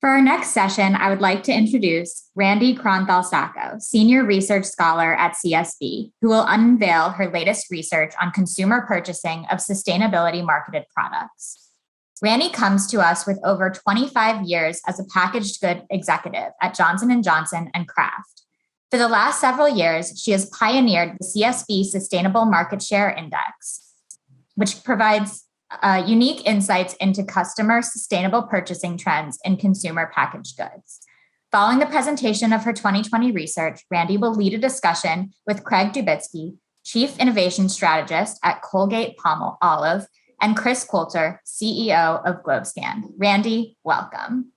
For our next session, I would like to introduce Randi Konthal-Sacco, Senior Research Scholar at CSB, who will unveil her latest research on consumer purchasing of sustainability marketed products. Randi comes to us with over 25 years as a packaged good executive at Johnson & Johnson and Kraft. For the last several years, she has pioneered the CSB Sustainable Market Share Index, which provides unique insights into customer sustainable purchasing trends in consumer packaged goods. Following the presentation of her 2020 research, Randi will lead a discussion with Craig Dubitsky, Chief Innovation Strategist at Colgate-Palmolive, and Chris Coulter, CEO of GlobeScan. Randi, welcome.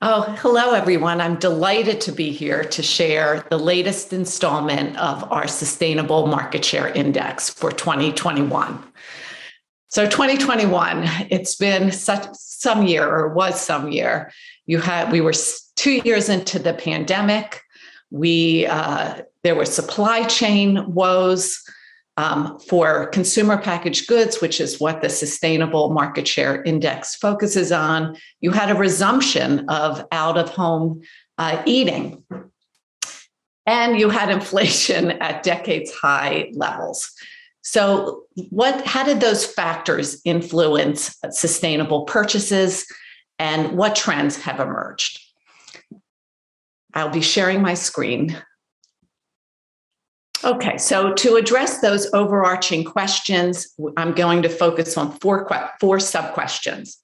Oh, hello, everyone. I'm delighted to be here to share the latest installment of our Sustainable Market Share Index for 2021. So 2021, it's been some year, or was some year. We were 2 years into the pandemic. There were supply chain woes for consumer packaged goods, which is what the Sustainable Market Share Index focuses on. You had a resumption of out-of-home eating, and you had inflation at decades-high levels. So how did those factors influence sustainable purchases, and what trends have emerged? I'll be sharing my screen. Okay, so to address those overarching questions, I'm going to focus on four sub-questions.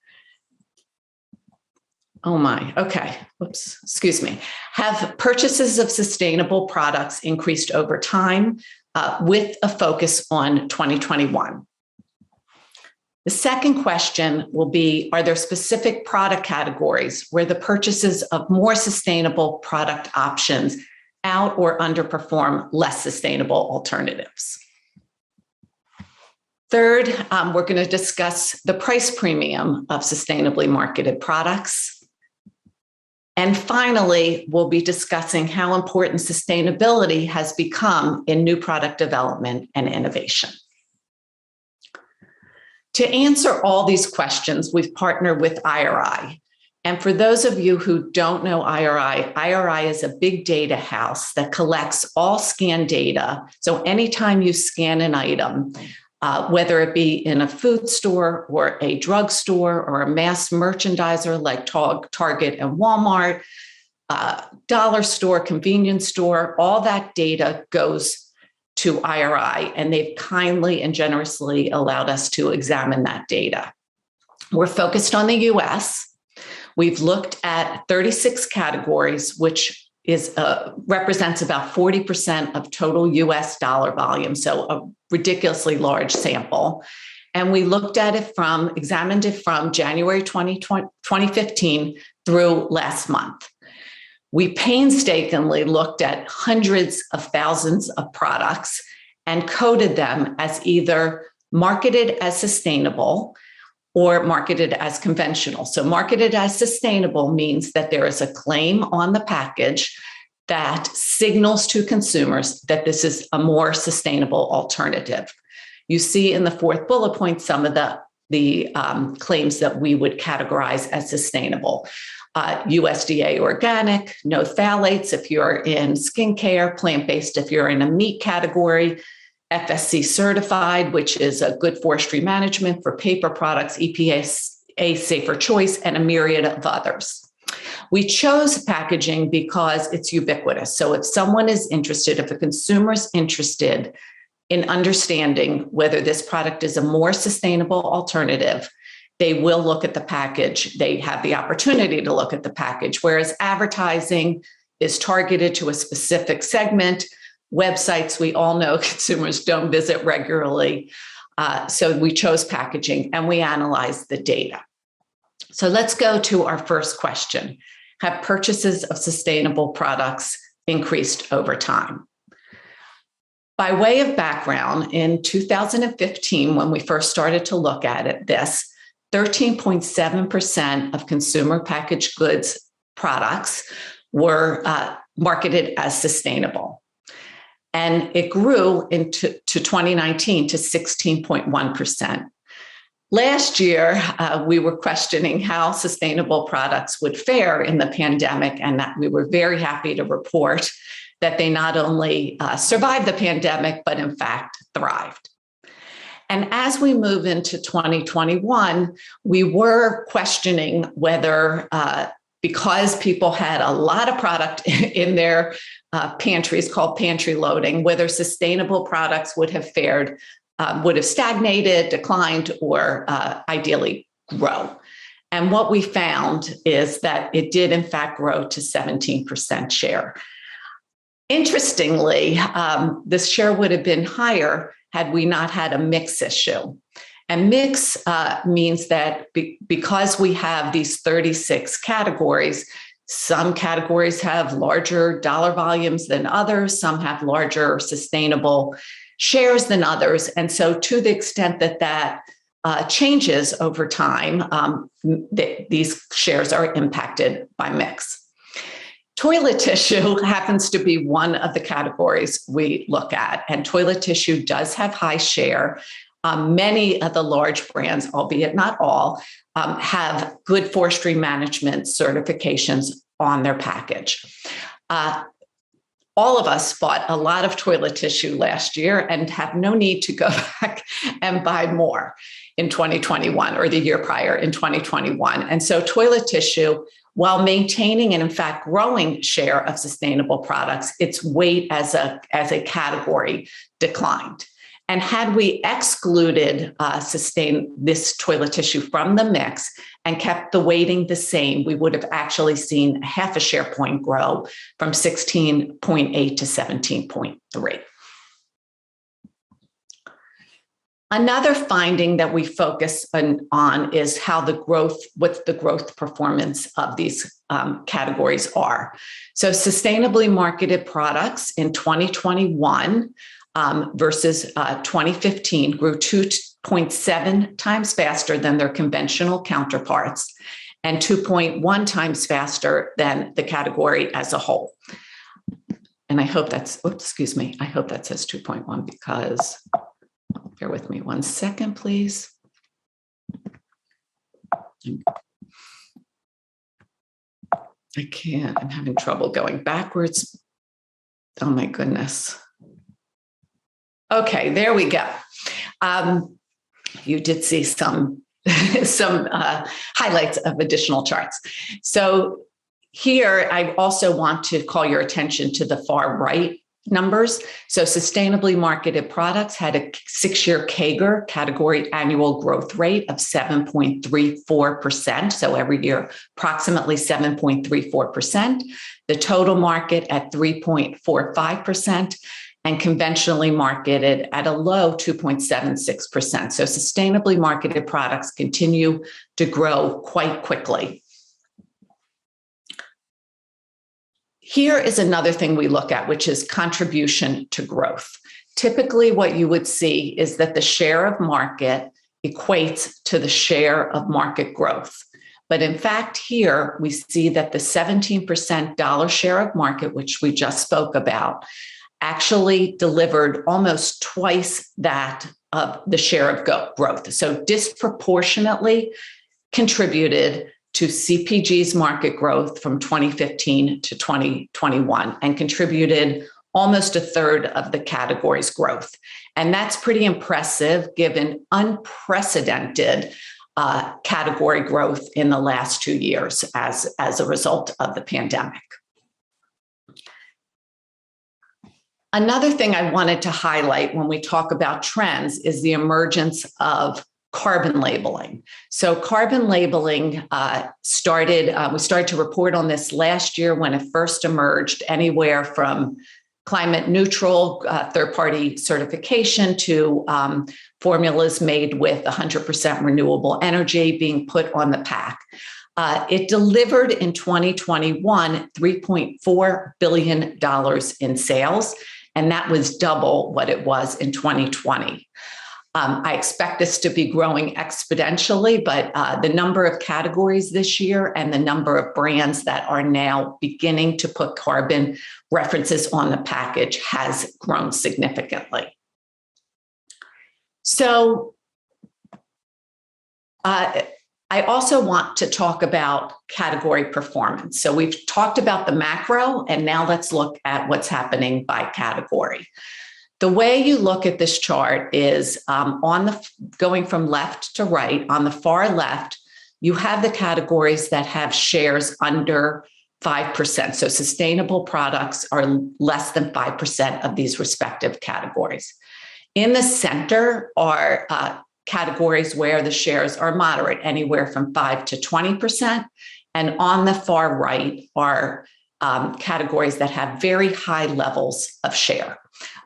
Oh my, okay, oops, excuse me. Have purchases of sustainable products increased over time? With a focus on 2021. The second question will be, are there specific product categories where the purchases of more sustainable product options out or underperform less sustainable alternatives? Third, we're going to discuss the price premium of sustainably marketed products. And finally, we'll be discussing how important sustainability has become in new product development and innovation. To answer all these questions, we've partnered with IRI. And for those of you who don't know IRI is a big data house that collects all scan data. So anytime you scan an item, whether it be in a food store or a drugstore or a mass merchandiser like Target and Walmart, dollar store, convenience store, all that data goes to IRI, and they've kindly and generously allowed us to examine that data. We're focused on the US. We've looked at 36 categories, which represents about 40% of total US dollar volume, so a ridiculously large sample. And we examined it from January 2015 through last month. We painstakingly looked at hundreds of thousands of products and coded them as either marketed as sustainable or marketed as conventional. So marketed as sustainable means that there is a claim on the package that signals to consumers that this is a more sustainable alternative. You see in the fourth bullet point some of the claims that we would categorize as sustainable. USDA organic, no phthalates if you're in skincare, plant-based if you're in a meat category, FSC certified, which is a good forestry management for paper products, EPA safer choice, and a myriad of others. We chose packaging because it's ubiquitous. So if someone is interested, if a consumer is interested in understanding whether this product is a more sustainable alternative, they will look at the package. They have the opportunity to look at the package, whereas advertising is targeted to a specific segment. Websites, we all know consumers don't visit regularly. So we chose packaging and we analyzed the data. So let's go to our first question. Have purchases of sustainable products increased over time? By way of background, in 2015, when we first started to look at this, 13.7% of consumer packaged goods products were marketed as sustainable. And it grew into 2019 to 16.1%. Last year, we were questioning how sustainable products would fare in the pandemic, and that we were very happy to report that they not only survived the pandemic, but in fact thrived. And as we move into 2021, we were questioning whether, because people had a lot of product in their pantries called pantry loading, whether sustainable products would have fared, would have stagnated, declined, or ideally grow. And what we found is that it did in fact grow to 17% share. Interestingly, this share would have been higher had we not had a mix issue. And mix means that because we have these 36 categories, some categories have larger dollar volumes than others, some have larger sustainable shares than others. And so to the extent that that changes over time, these shares are impacted by mix. Toilet tissue happens to be one of the categories we look at, and toilet tissue does have high share. Many of the large brands, albeit not all, have good forestry management certifications on their package. All of us bought a lot of toilet tissue last year and have no need to go back and buy more in 2021 or the year prior in 2021. And so toilet tissue, while maintaining and in fact growing share of sustainable products, its weight as a category declined. And had we excluded this toilet tissue from the mix and kept the weighting the same, we would have actually seen half a share point grow from 16.8 to 17.3. Another finding that we focus on is how what the growth performance of these categories are. So sustainably marketed products in 2021 versus 2015 grew 2.7 times faster than their conventional counterparts and 2.1 times faster than the category as a whole. And I hope that's, I hope that says 2.1 because, bear with me one second, please. I can't, I'm having trouble going backwards. Oh my goodness. Okay, there we go. You did see some highlights of additional charts. So here, I also want to call your attention to the far right numbers. So sustainably marketed products had a 6-year CAGR, category annual growth rate, of 7.34%. So every year, approximately 7.34%. The total market at 3.45%. And conventionally marketed at a low 2.76%. So sustainably marketed products continue to grow quite quickly. Here is another thing we look at, which is contribution to growth. Typically, what you would see is that the share of market equates to the share of market growth. But in fact, here we see that the 17% dollar share of market, which we just spoke about, actually delivered almost twice that of the share of growth. So disproportionately contributed to CPG's market growth from 2015 to 2021 and contributed almost a third of the category's growth. And that's pretty impressive given unprecedented category growth in the last 2 years as a result of the pandemic. Another thing I wanted to highlight when we talk about trends is the emergence of carbon labeling. So carbon labeling we started to report on this last year when it first emerged, anywhere from climate neutral third-party certification to formulas made with 100% renewable energy being put on the pack. It delivered in 2021 $3.4 billion in sales, and that was double what it was in 2020. I expect this to be growing exponentially, but the number of categories this year and the number of brands that are now beginning to put carbon references on the package has grown significantly. So I also want to talk about category performance. So we've talked about the macro, and now let's look at what's happening by category. The way you look at this chart is going from left to right. On the far left, you have the categories that have shares under 5%. So sustainable products are less than 5% of these respective categories. In the center are categories where the shares are moderate, anywhere from 5 to 20%. And on the far right are categories that have very high levels of share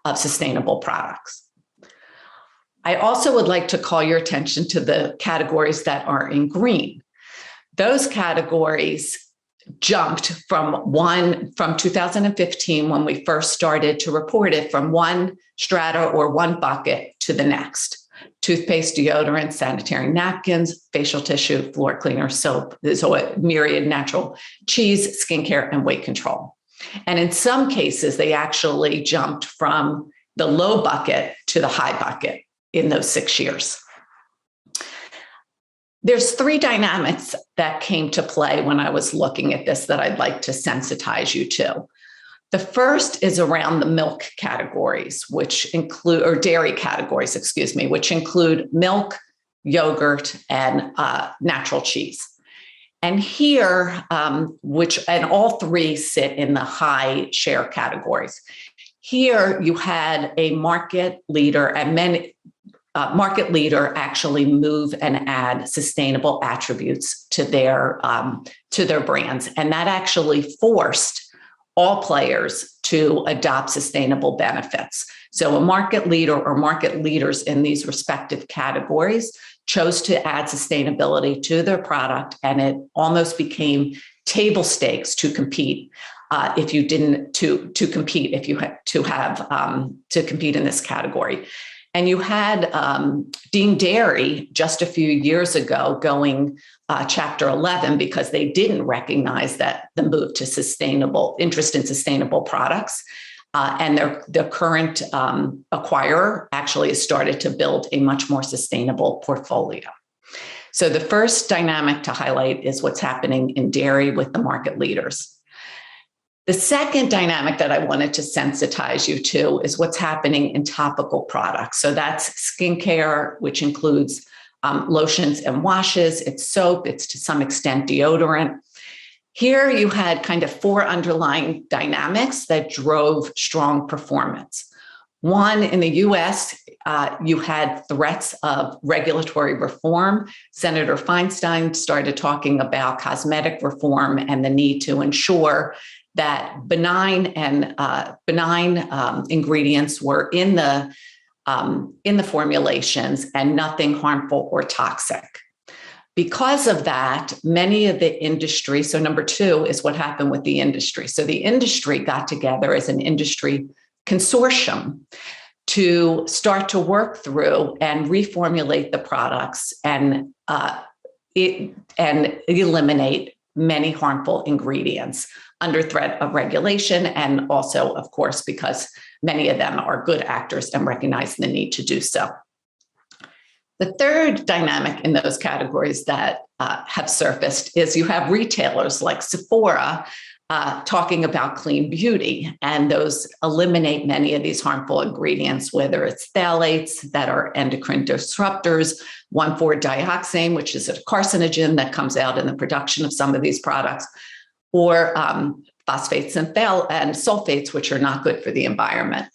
of sustainable products. I also would like to call your attention to the categories that are in green. Those categories jumped from 2015, when we first started to report it, from one strata or one bucket to the next. Toothpaste, deodorant, sanitary napkins, facial tissue, floor cleaner, soap, so a myriad natural, cheese, skincare, and weight control. And in some cases, they actually jumped from the low bucket to the high bucket in those 6 years. There's 3 dynamics that came to play when I was looking at this that I'd like to sensitize you to. The first is around the milk categories, which include, or dairy categories, which include milk, yogurt, and natural cheese. And here, and all 3 sit in the high share categories. Here you had a market leader, and market leader actually move and add sustainable attributes to their brands, and that actually forced all players to adopt sustainable benefits. So a market leader or market leaders in these respective categories chose to add sustainability to their product, and it almost became table stakes to compete. If you didn't to compete, if you had to compete in this category. And you had Dean Dairy just a few years ago going Chapter 11 because they didn't recognize that the move to interest in sustainable products. And their current acquirer actually has started to build a much more sustainable portfolio. So the first dynamic to highlight is what's happening in dairy with the market leaders. The second dynamic that I wanted to sensitize you to is what's happening in topical products. So that's skincare, which includes lotions and washes, it's soap, it's to some extent deodorant. Here you had kind of 4 underlying dynamics that drove strong performance. One, in the US, you had threats of regulatory reform. Senator Feinstein started talking about cosmetic reform and the need to ensure that benign ingredients were in the formulations and nothing harmful or toxic. Because of that, many of the industry, so number 2 is what happened with the industry. So the industry got together as an industry consortium to start to work through and reformulate the products and eliminate many harmful ingredients under threat of regulation, and also, of course, because many of them are good actors and recognize the need to do so. The third dynamic in those categories that have surfaced is you have retailers like Sephora talking about clean beauty, and those eliminate many of these harmful ingredients, whether it's phthalates that are endocrine disruptors, 1,4-dioxane, which is a carcinogen that comes out in the production of some of these products, or phosphates and sulfates, which are not good for the environment.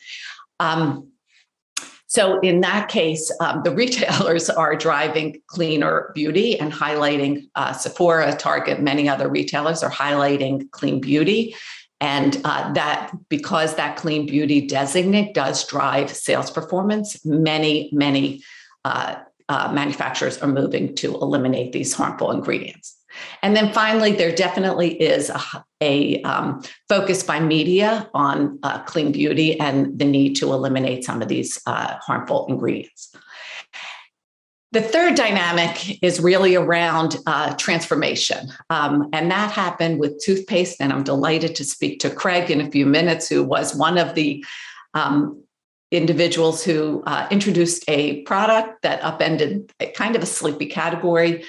So in that case, the retailers are driving cleaner beauty and highlighting Sephora, Target, many other retailers are highlighting clean beauty. And that because that clean beauty designate does drive sales performance, many manufacturers are moving to eliminate these harmful ingredients. And then finally, there definitely is a focus by media on clean beauty and the need to eliminate some of these harmful ingredients. The third dynamic is really around transformation. And that happened with toothpaste. And I'm delighted to speak to Craig in a few minutes, who was one of the individuals who introduced a product that upended kind of a sleepy category,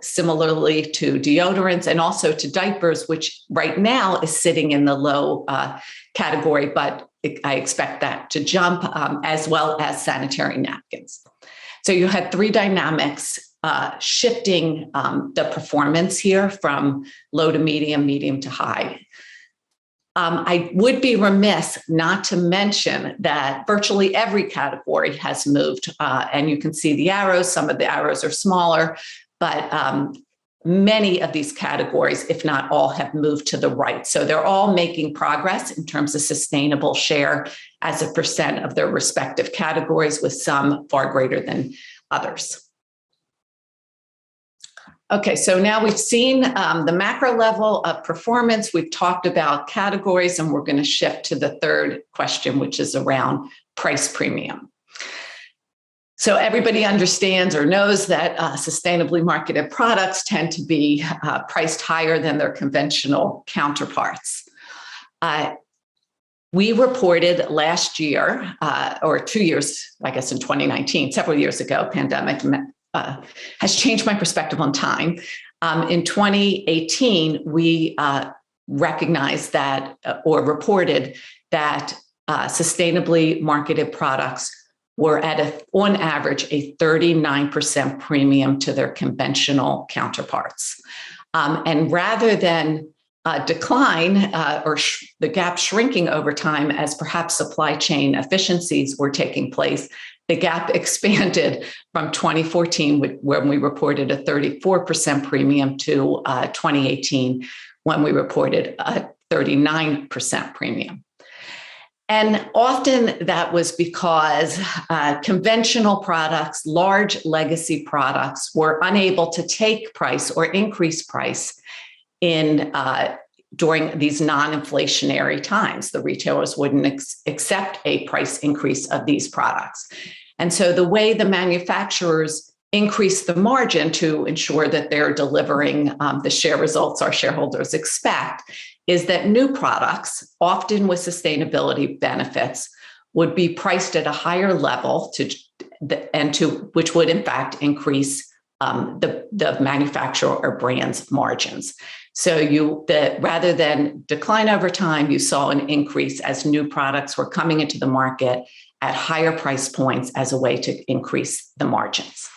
similarly to deodorants and also to diapers, which right now is sitting in the low category, but I expect that to jump, as well as sanitary napkins. So you had three dynamics shifting the performance here from low to medium, medium to high. I would be remiss not to mention that virtually every category has moved, and you can see the arrows. Some of the arrows are smaller, but many of these categories, if not all, have moved to the right. So they're all making progress in terms of sustainable share as a percent of their respective categories, with some far greater than others. Okay, so now we've seen the macro level of performance. We've talked about categories, and we're going to shift to the third question, which is around price premium. So everybody understands or knows that sustainably marketed products tend to be priced higher than their conventional counterparts. We reported last year, or 2 years, I guess in 2019, several years ago, pandemic has changed my perspective on time. In 2018, we recognized that, or reported that sustainably marketed products were at on average, a 39% premium to their conventional counterparts. And rather than decline or the gap shrinking over time as perhaps supply chain efficiencies were taking place, the gap expanded from 2014, when we reported a 34% premium, to 2018, when we reported a 39% premium. And often that was because conventional products, large legacy products, were unable to take price or increase price during these non-inflationary times. The retailers wouldn't accept a price increase of these products. And so the way the manufacturers increase the margin to ensure that they're delivering the share results our shareholders expect is that new products, often with sustainability benefits, would be priced at a higher level which would in fact increase the manufacturer or brand's margins. So rather than decline over time, you saw an increase as new products were coming into the market at higher price points as a way to increase the margins.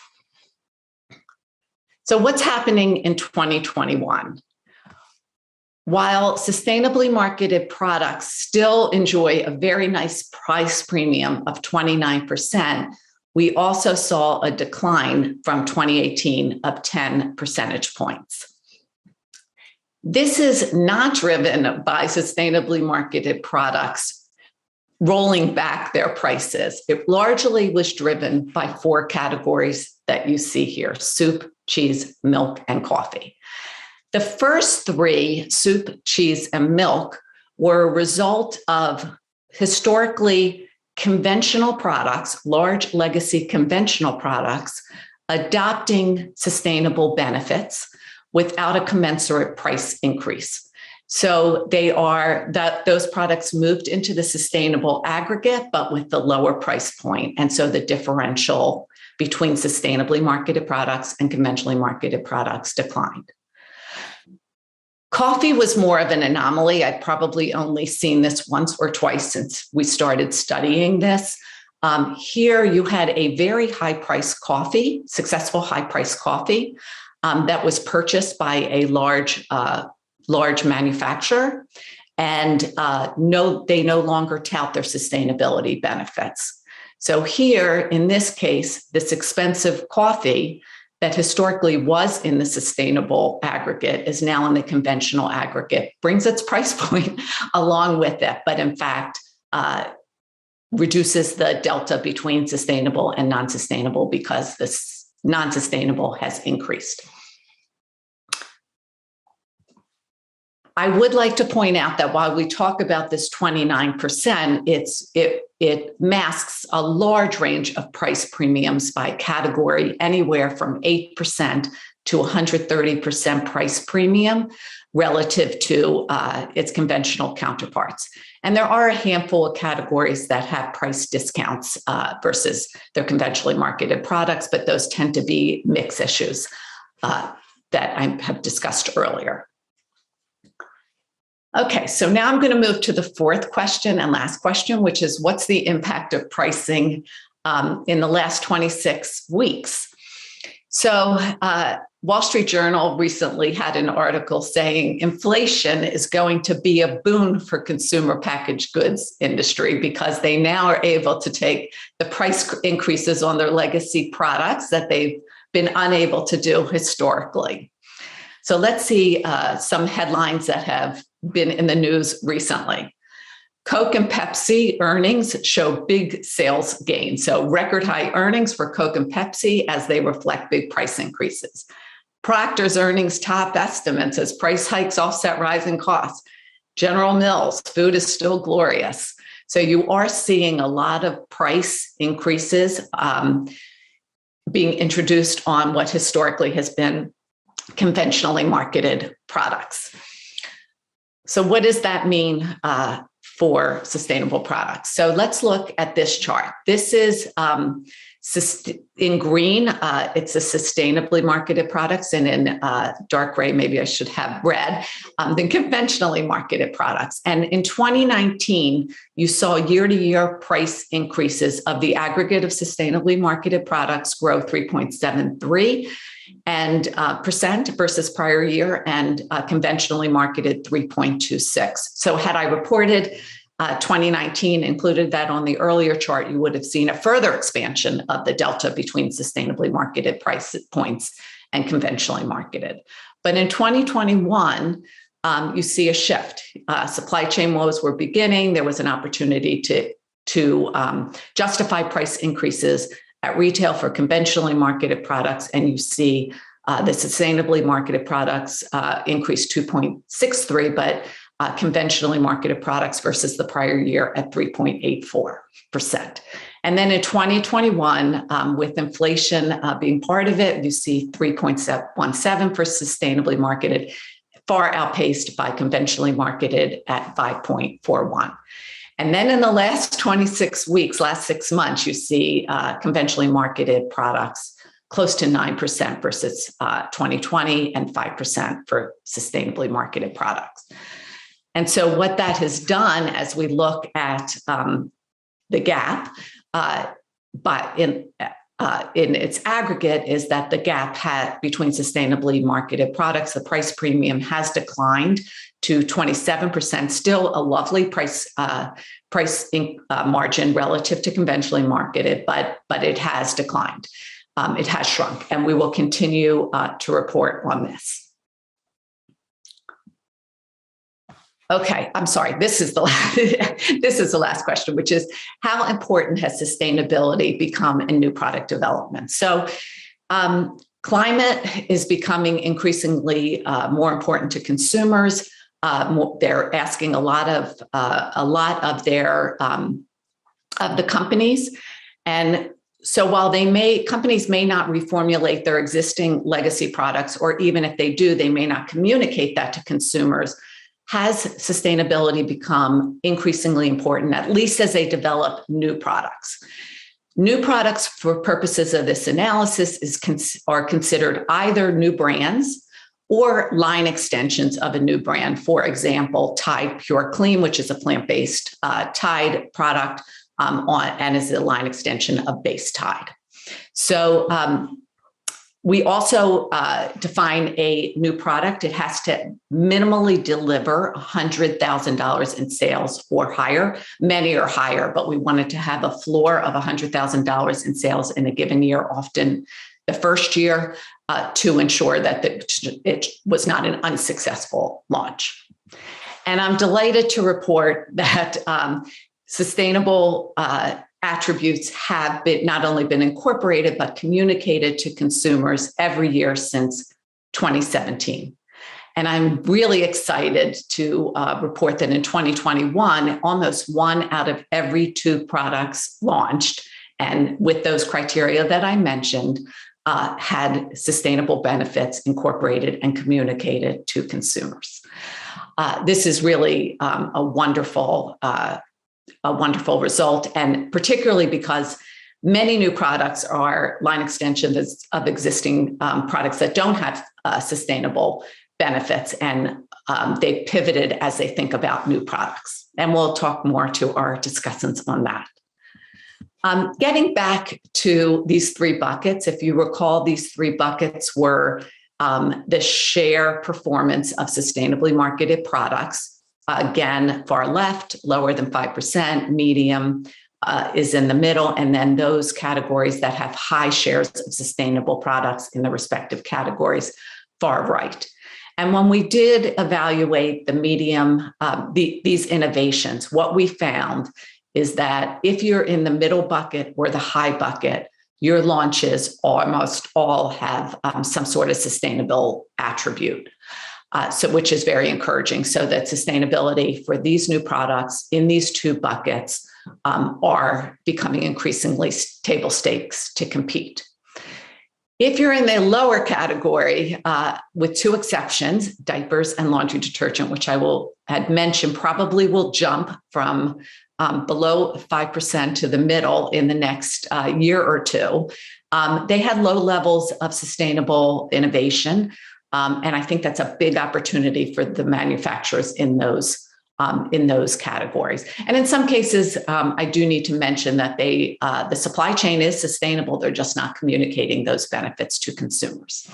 So what's happening in 2021? While sustainably marketed products still enjoy a very nice price premium of 29%, we also saw a decline from 2018 of 10 percentage points. This is not driven by sustainably marketed products rolling back their prices. It largely was driven by four categories that you see here: soup, cheese, milk, and coffee. The first three, soup, cheese, and milk, were a result of historically conventional products, large legacy conventional products, adopting sustainable benefits without a commensurate price increase. So those products moved into the sustainable aggregate, but with the lower price point. And so the differential between sustainably marketed products and conventionally marketed products declined. Coffee was more of an anomaly. I'd probably only seen this once or twice since we started studying this. Here you had a very high-priced coffee, successful high-priced coffee that was purchased by a large manufacturer, and they no longer tout their sustainability benefits. So here, in this case, this expensive coffee that historically was in the sustainable aggregate is now in the conventional aggregate, brings its price point along with it, but in fact reduces the delta between sustainable and non-sustainable because this non-sustainable has increased. I would like to point out that while we talk about this 29%, it masks a large range of price premiums by category, anywhere from 8% to 130% price premium relative to its conventional counterparts. And there are a handful of categories that have price discounts versus their conventionally marketed products, but those tend to be mix issues that I have discussed earlier. Okay, so now I'm going to move to the fourth question and last question, which is what's the impact of pricing in the last 26 weeks? So Wall Street Journal recently had an article saying inflation is going to be a boon for consumer packaged goods industry because they now are able to take the price increases on their legacy products that they've been unable to do historically. So let's see some headlines that have been in the news recently. Coke and Pepsi earnings show big sales gains. So record high earnings for Coke and Pepsi as they reflect big price increases. Procter's earnings top estimates as price hikes offset rising costs. General Mills, food is still glorious. So you are seeing a lot of price increases being introduced on what historically has been conventionally marketed products. So what does that mean for sustainable products? So let's look at this chart. This is in green, it's a sustainably marketed products, and in dark gray, maybe I should have red, the conventionally marketed products. And in 2019, you saw year-to-year price increases of the aggregate of sustainably marketed products grow 3.73% versus prior year, and conventionally marketed 3.26%. So had I reported 2019, included that on the earlier chart, you would have seen a further expansion of the delta between sustainably marketed price points and conventionally marketed. But in 2021, you see a shift. Supply chain woes were beginning. There was an opportunity to justify price increases at retail for conventionally marketed products, and you see the sustainably marketed products increased 2.63%, but conventionally marketed products versus the prior year at 3.84%. And then in 2021, with inflation being part of it, you see 3.17% for sustainably marketed, far outpaced by conventionally marketed at 5.41%. And then in the last 26 weeks, last 6 months, you see conventionally marketed products close to 9% versus 2020 and 5% for sustainably marketed products. And so what that has done as we look at the gap, but in its aggregate, is that the gap between sustainably marketed products, the price premium has declined to 27%, still a lovely price margin relative to conventionally marketed, but it has declined. It has shrunk, and we will continue to report on this. Okay, I'm sorry. This is the last question, which is how important has sustainability become in new product development? So, climate is becoming increasingly more important to consumers. They're asking a lot of the companies, and so while companies may not reformulate their existing legacy products, or even if they do, they may not communicate that to consumers. Has sustainability become increasingly important, at least as they develop new products? New products, for purposes of this analysis, are considered either new brands or line extensions of a new brand. For example, Tide Pure Clean, which is a plant-based Tide product, and is a line extension of base Tide. So we also define a new product. It has to minimally deliver $100,000 in sales or higher. Many are higher, but we wanted to have a floor of $100,000 in sales in a given year, often the first year, to ensure that it was not an unsuccessful launch. And I'm delighted to report that sustainable attributes have not only been incorporated, but communicated to consumers every year since 2017. And I'm really excited to report that in 2021, almost 1 out of every 2 products launched, and with those criteria that I mentioned, had sustainable benefits incorporated and communicated to consumers. This is really a wonderful result, and particularly because many new products are line extensions of existing products that don't have sustainable benefits, and they pivoted as they think about new products. And we'll talk more to our discussants on that. Getting back to these three buckets, if you recall, these three buckets were the share performance of sustainably marketed products. Again, far left, lower than 5%, medium is in the middle, and then those categories that have high shares of sustainable products in the respective categories, far right. And when we did evaluate the medium, these innovations, what we found is that if you're in the middle bucket or the high bucket, your launches almost all have some sort of sustainable attribute, which is very encouraging. So that sustainability for these new products in these two buckets are becoming increasingly table stakes to compete. If you're in the lower category, with two exceptions, diapers and laundry detergent, which had mentioned probably will jump from below 5% to the middle in the next year or two, they had low levels of sustainable innovation. And I think that's a big opportunity for the manufacturers in those categories. And in some cases, I do need to mention that the supply chain is sustainable. They're just not communicating those benefits to consumers.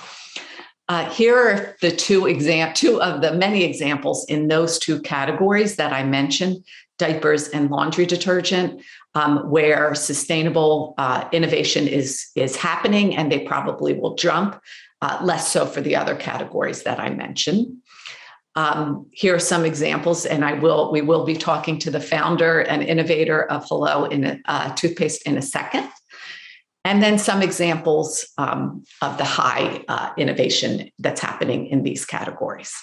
Here are the two of the many examples in those two categories that I mentioned, diapers and laundry detergent, where sustainable innovation is happening, and they probably will jump, less so for the other categories that I mentioned. Here are some examples, and we will be talking to the founder and innovator of Hello in toothpaste in a second. And then some examples of the high innovation that's happening in these categories.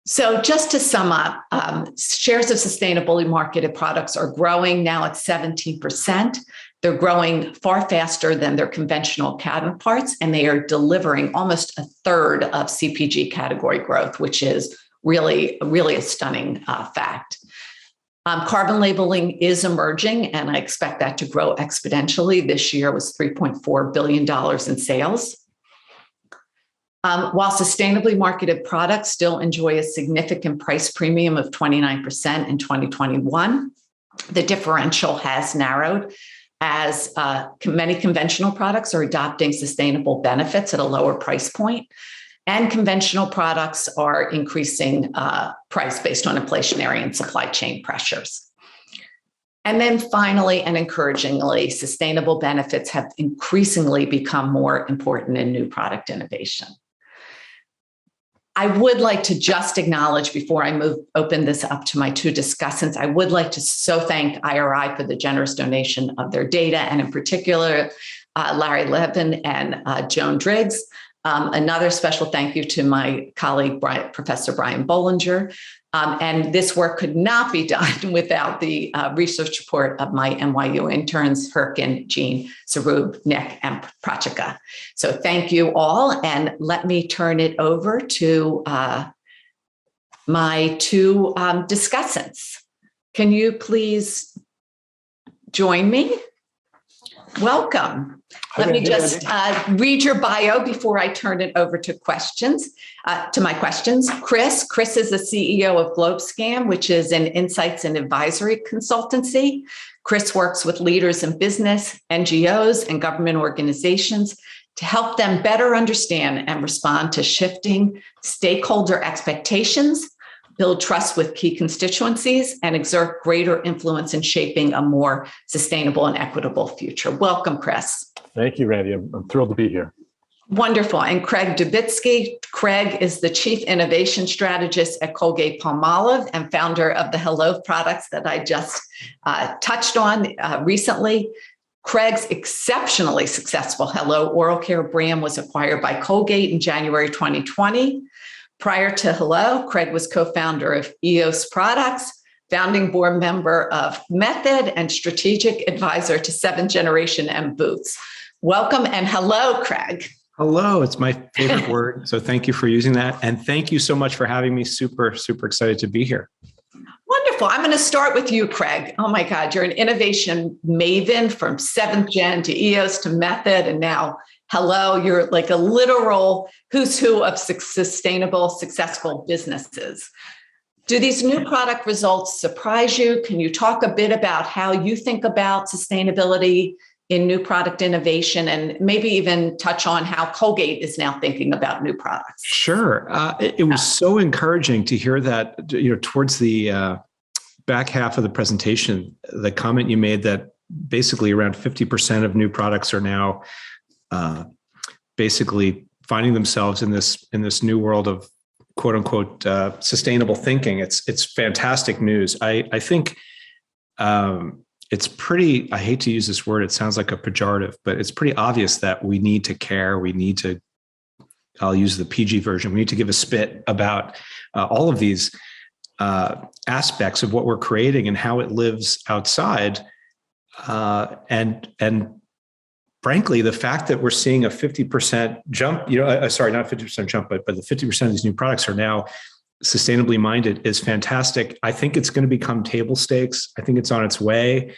So just to sum up, shares of sustainably marketed products are growing now at 17%. They're growing far faster than their conventional counterparts, and they are delivering almost a third of CPG category growth, which is really a stunning fact. Carbon labeling is emerging, and I expect that to grow exponentially. This year was $3.4 billion in sales. While sustainably marketed products still enjoy a significant price premium of 29% in 2021, the differential has narrowed as many conventional products are adopting sustainable benefits at a lower price point, and conventional products are increasing price based on inflationary and supply chain pressures. And then finally, and encouragingly, sustainable benefits have increasingly become more important in new product innovation. I would like to just acknowledge before I open this up to my two discussants, I would like to thank IRI for the generous donation of their data, and in particular, Larry Levin and Joan Driggs. Another special thank you to my colleague, Professor Brian Bollinger. And this work could not be done without the research support of my NYU interns, Herkin, Jean, Sarub, Nick, and Prachika. So thank you all. And let me turn it over to my two discussants. Can you please join me? Welcome. Let me just read your bio before I turn it over to my questions. Chris is the CEO of GlobeScan, which is an insights and advisory consultancy. Chris works with leaders in business, NGOs, and government organizations to help them better understand and respond to shifting stakeholder expectations, build trust with key constituencies, and exert greater influence in shaping a more sustainable and equitable future. Welcome, Chris. Thank you, Randy. I'm thrilled to be here. Wonderful. And Craig Dubitsky. Craig is the Chief Innovation Strategist at Colgate-Palmolive and founder of the Hello products that I just touched on recently. Craig's exceptionally successful Hello oral care brand was acquired by Colgate in January 2020. Prior to Hello, Craig was co-founder of EOS Products, founding board member of Method, and strategic advisor to 7th Generation and Boots. Welcome and hello, Craig. Hello, it's my favorite word. So thank you for using that. And thank you so much for having me. Super excited to be here. Wonderful. I'm going to start with you, Craig. Oh my God, you're an innovation maven from 7th gen to EOS to Method. And now, hello, you're like a literal who's who of sustainable, successful businesses. Do these new product results surprise you? Can you talk a bit about how you think about sustainability in new product innovation, and maybe even touch on how Colgate is now thinking about new products? Sure. It was so encouraging to hear that, towards the back half of the presentation, the comment you made that basically around 50% of new products are now basically finding themselves in this new world of quote unquote sustainable thinking. It's fantastic news. I think it's pretty, I hate to use this word, it sounds like a pejorative, but it's pretty obvious that we need to care. We need to, I'll use the PG version, we need to give a spit about all of these aspects of what we're creating and how it lives outside. And frankly, the fact that we're seeing a 50% jump, sorry, not 50% jump, but the 50% of these new products are now sustainably minded is fantastic. I think it's going to become table stakes. I think it's on its way.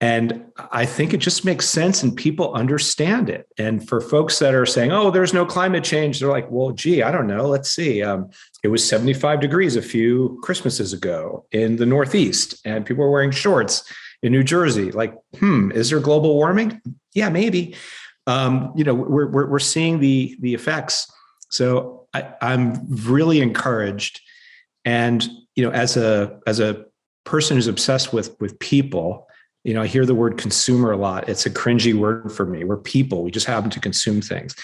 And I think it just makes sense and people understand it. And for folks that are saying, oh, there's no climate change, they're like, well, gee, I don't know. Let's see. It was 75 degrees a few Christmases ago in the Northeast, and people were wearing shorts in New Jersey. Like, is there global warming? Yeah, maybe. We're seeing the effects. So I'm really encouraged. And, as a person who's obsessed with people, I hear the word consumer a lot. It's a cringy word for me. We're people. We just happen to consume things.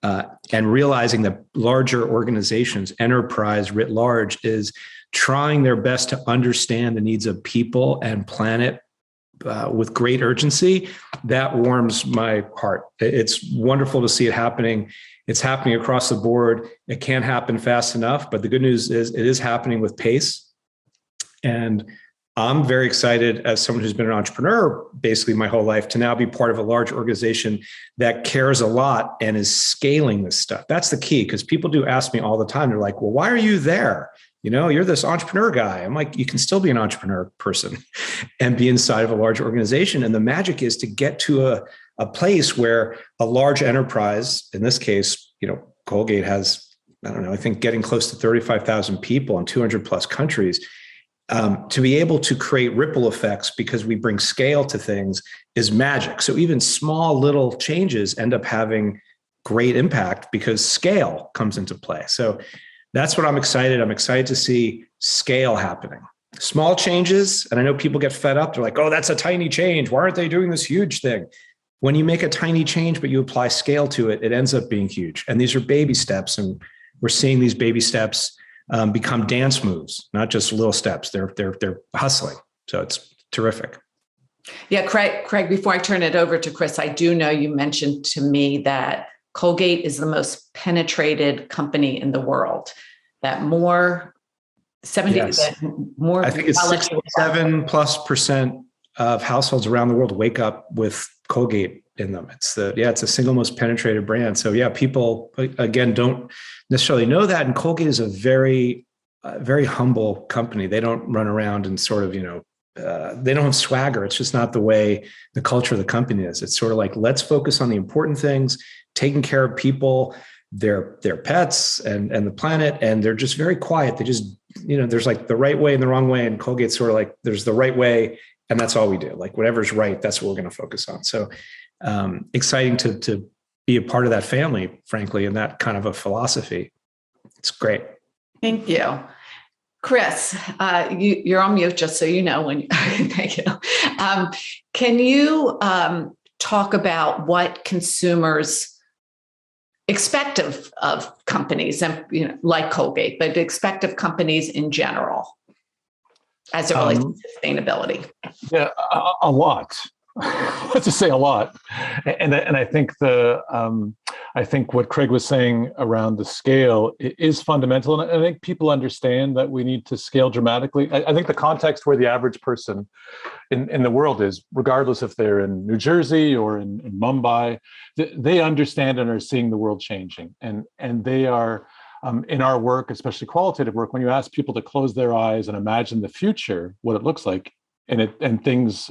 And realizing that larger organizations, enterprise writ large, is trying their best to understand the needs of people and planet with great urgency, that warms my heart. It's wonderful to see it happening. It's happening across the board. It can't happen fast enough, but the good news is it is happening with pace. And I'm very excited, as someone who's been an entrepreneur basically my whole life, to now be part of a large organization that cares a lot and is scaling this stuff. That's the key, because people do ask me all the time. They're like, well, why are you there? You're this entrepreneur guy. I'm like, you can still be an entrepreneur person and be inside of a large organization. And the magic is to get to a place where a large enterprise, in this case, Colgate has, I think getting close to 35,000 people in 200 plus countries, to be able to create ripple effects because we bring scale to things is magic. So even small little changes end up having great impact because scale comes into play. So that's what I'm excited. I'm excited to see scale happening. Small changes, and I know people get fed up. They're like, oh, that's a tiny change. Why aren't they doing this huge thing? When you make a tiny change, but you apply scale to it, it ends up being huge. And these are baby steps. And we're seeing these baby steps become dance moves, not just little steps. They're hustling. So it's terrific. Yeah, Craig, before I turn it over to Chris, I do know you mentioned to me that Colgate is the most penetrated company in the world, that more 70, yes. more. I think it's 67+% of households around the world wake up with Colgate in them. It's a single most penetrated brand. So yeah, people again don't necessarily know that. And Colgate is a very humble company. They don't run around and sort of, they don't have swagger. It's just not the way the culture of the company is. It's sort of like, let's focus on the important things, taking care of people, their pets and the planet. And they're just very quiet. They just, there's like the right way and the wrong way. And Colgate's sort of like, there's the right way. And that's all we do. Like whatever's right, that's what we're going to focus on. So exciting to be a part of that family, frankly, and that kind of a philosophy. It's great. Thank you. Chris, you're on mute, just so you know. Thank you. Can you talk about what consumers expect of companies, and like Colgate, but expect of companies in general as it relates to sustainability? Yeah, a lot. Let's just say a lot. And I think I think what Craig was saying around the scale is fundamental. And I think people understand that we need to scale dramatically. I think the context where the average person in the world is, regardless if they're in New Jersey or in Mumbai, they understand and are seeing the world changing. And they are, in our work, especially qualitative work, when you ask people to close their eyes and imagine the future, what it looks like, and things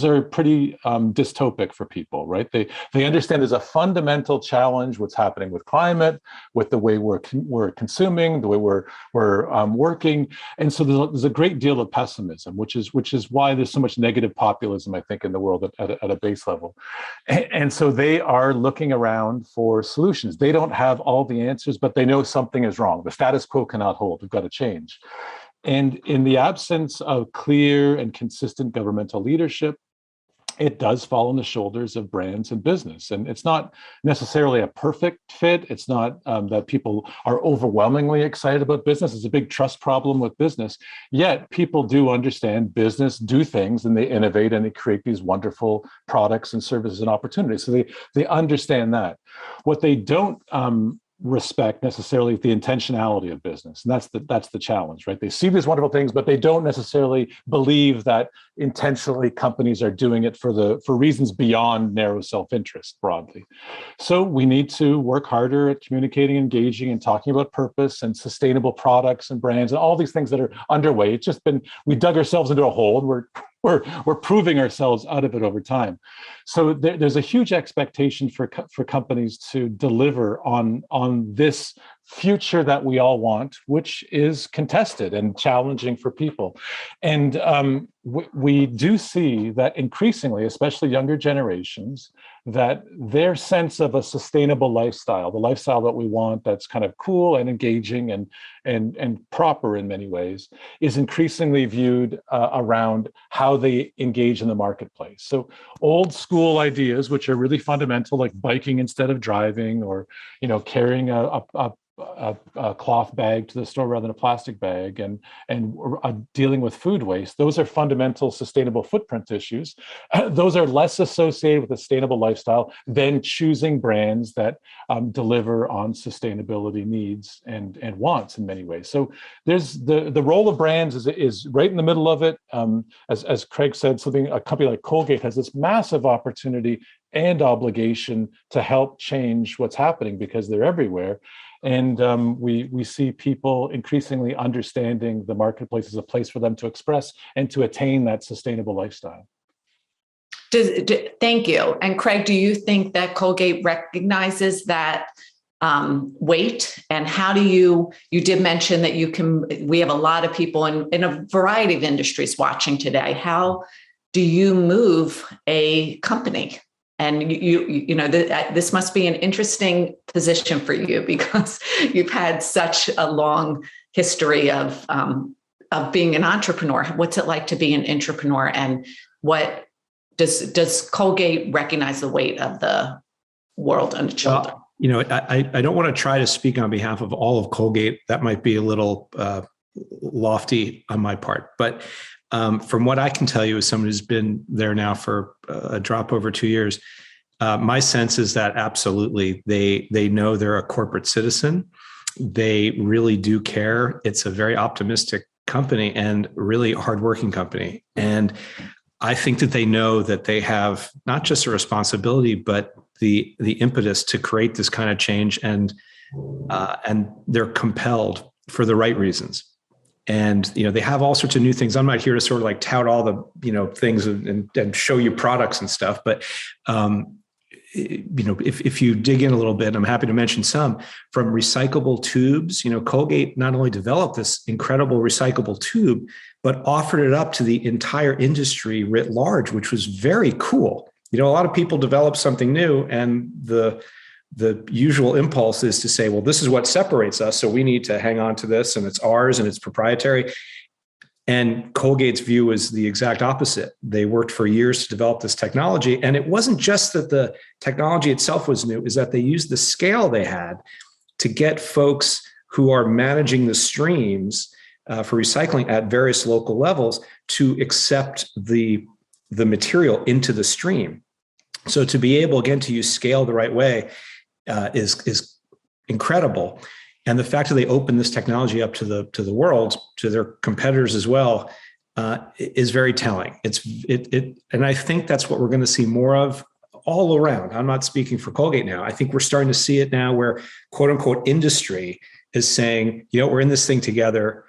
are pretty dystopic for people, right? They understand there's a fundamental challenge, what's happening with climate, with the way we're consuming, the way we're working, and so there's a great deal of pessimism, which is why there's so much negative populism, I think, in the world at a base level, and so they are looking around for solutions. They don't have all the answers, but they know something is wrong. The status quo cannot hold. We've got to change. And in the absence of clear and consistent governmental leadership, it does fall on the shoulders of brands and business. And it's not necessarily a perfect fit. It's not that people are overwhelmingly excited about business. It's a big trust problem with business. Yet people do understand business, do things, and they innovate and they create these wonderful products and services and opportunities. So they understand that. What they don't respect necessarily the intentionality of business, and that's the challenge, right? They see these wonderful things, but they don't necessarily believe that intentionally companies are doing it for reasons beyond narrow self-interest broadly. So we need to work harder at communicating, engaging, and talking about purpose and sustainable products and brands and all these things that are underway. It's just been, we dug ourselves into a hole, and we're proving ourselves out of it over time. So there's a huge expectation for companies to deliver on this future that we all want, which is contested and challenging for people. And we do see that increasingly, especially younger generations, that their sense of a sustainable lifestyle, the lifestyle that we want, that's kind of cool and engaging and proper in many ways, is increasingly viewed around how they engage in the marketplace. So old school ideas, which are really fundamental, like biking instead of driving, or carrying a cloth bag to the store rather than a plastic bag, and dealing with food waste. Those are fundamental sustainable footprint issues. Those are less associated with a sustainable lifestyle than choosing brands that deliver on sustainability needs and wants in many ways. So there's the role of brands is right in the middle of it. As Craig said, a company like Colgate has this massive opportunity and obligation to help change what's happening, because they're everywhere. And we see people increasingly understanding the marketplace as a place for them to express and to attain that sustainable lifestyle. Thank you. And Craig, do you think that Colgate recognizes that weight? And how do you did mention that we have a lot of people in a variety of industries watching today. How do you move a company? And this must be an interesting position for you, because you've had such a long history of being an entrepreneur. What's it like to be an entrepreneur, and what does Colgate recognize the weight of the world on its shoulder? I don't want to try to speak on behalf of all of Colgate. That might be a little lofty on my part, but from what I can tell you as someone who's been there now for a drop over 2 years, my sense is that absolutely they know they're a corporate citizen. They really do care. It's a very optimistic company and really hardworking company. And I think that they know that they have not just a responsibility, but the impetus to create this kind of change, and they're compelled for the right reasons. And they have all sorts of new things. I'm not here to sort of like tout all the things and show you products and stuff, but if you dig in a little bit, I'm happy to mention some. From recyclable tubes. Colgate not only developed this incredible recyclable tube, but offered it up to the entire industry writ large, which was very cool. A lot of people develop something new, and the usual impulse is to say, well, this is what separates us, so we need to hang on to this, and it's ours and it's proprietary. And Colgate's view is the exact opposite. They worked for years to develop this technology. And it wasn't just that the technology itself was new, is that they used the scale they had to get folks who are managing the streams for recycling at various local levels to accept the material into the stream. So to be able, again, to use scale the right way, is incredible. And the fact that they open this technology up to the world, to their competitors as well, is very telling. And I think that's what we're going to see more of all around. I'm not speaking for Colgate now. I think we're starting to see it now where quote unquote industry is saying, we're in this thing together.